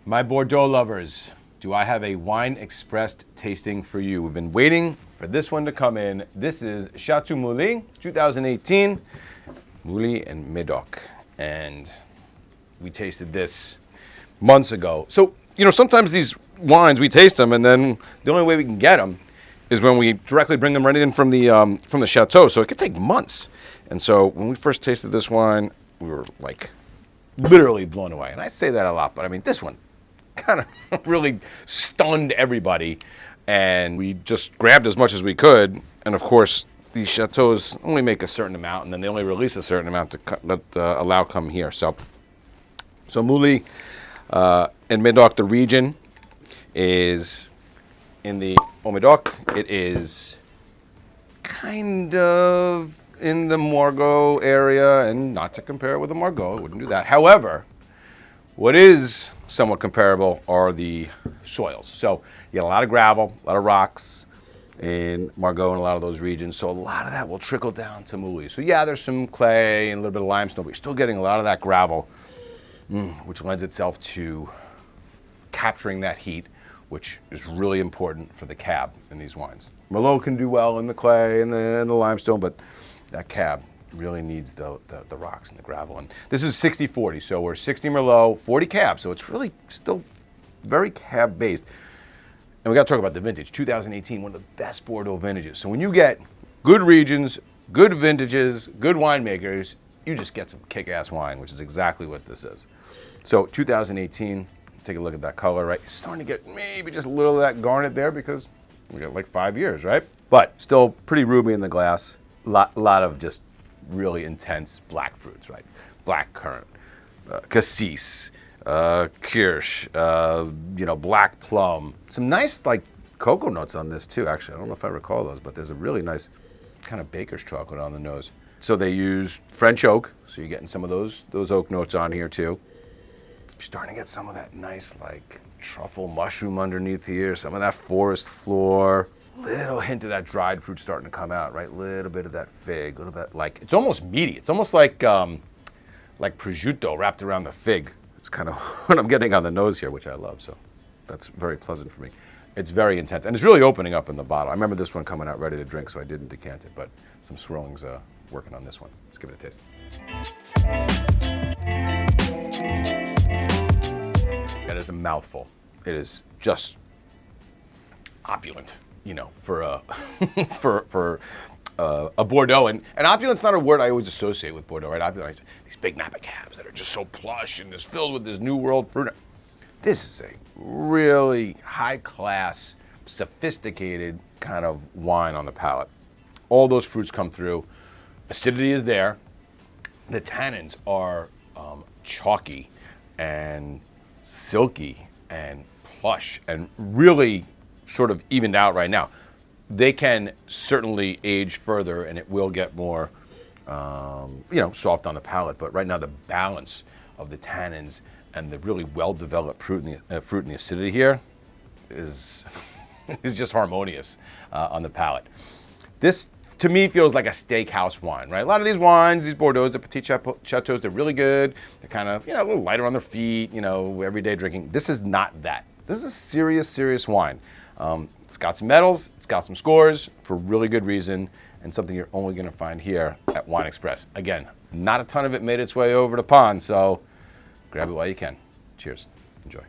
My Bordeaux lovers, do I have a Wine Express tasting for you? We've been waiting for this one to come in. This is Château Moulis, 2018, Moulis and Medoc. And we tasted this months ago. So, sometimes these wines, we taste them, and then the only way we can get them is when we directly bring them right in from the Chateau. So it could take months. And so when we first tasted this wine, we were like literally blown away. And I say that a lot, but I mean, this one kind of really stunned everybody, and we just grabbed as much as we could. And of course, these chateaus only make a certain amount, and then they only release a certain amount to allow come here. So Moulis and Medoc, the region, is in the Medoc. It is kind of in the Margaux area, and not to compare it with the Margaux, I wouldn't do that. However, what is somewhat comparable are the soils. So you get a lot of gravel, a lot of rocks in Margaux and a lot of those regions. So a lot of that will trickle down to Moulis. So yeah, there's some clay and a little bit of limestone, but you're still getting a lot of that gravel, which lends itself to capturing that heat, which is really important for the cab in these wines. Merlot can do well in the clay and the limestone, but that cab really needs the rocks and the gravel. And this is 60-40, so we're 60 Merlot, 40 cab, so it's really still very cab based. And we got to talk about the vintage. 2018, one of the best Bordeaux vintages. So when you get good regions, good vintages, good winemakers, you just get some kick-ass wine, which is exactly what this is. So 2018, take a look at that color, right? You're starting to get maybe just a little of that garnet there because we got like 5 years, right? But still pretty ruby in the glass. Lot of just really intense black fruits, right? Black currant, cassis, kirsch, black plum. Some nice like cocoa notes on this too, actually. I don't know if I recall those, but there's a really nice kind of baker's chocolate on the nose. So they use French oak, so you're getting some of those oak notes on here too. You're starting to get some of that nice like truffle mushroom underneath here, some of that forest floor. Little hint of that dried fruit starting to come out, right? Little bit of that fig, little bit like, it's almost meaty. It's almost like prosciutto wrapped around the fig. It's kind of what I'm getting on the nose here, which I love. So that's very pleasant for me. It's very intense, and it's really opening up in the bottle. I remember this one coming out ready to drink, so I didn't decant it, but some swirling's working on this one. Let's give it a taste. That is a mouthful. It is just opulent, for a Bordeaux. And opulent's not a word I always associate with Bordeaux, right? Opulent, these big Napa cabs that are just so plush and just filled with this New World fruit. This is a really high-class, sophisticated kind of wine on the palate. All those fruits come through. Acidity is there. The tannins are chalky and silky and plush and really sort of evened out right now. They can certainly age further and it will get more, soft on the palate. But right now the balance of the tannins and the really well-developed fruit and the acidity here is just harmonious on the palate. This, to me, feels like a steakhouse wine, right? A lot of these wines, these Bordeaux, the Petit Chateaus, they're really good. They're kind of, a little lighter on their feet, everyday drinking. This is not that. This is a serious, serious wine. It's got some medals, it's got some scores for really good reason, and something you're only going to find here at Wine Express. Again, not a ton of it made its way over the pond, so grab it while you can. Cheers. Enjoy.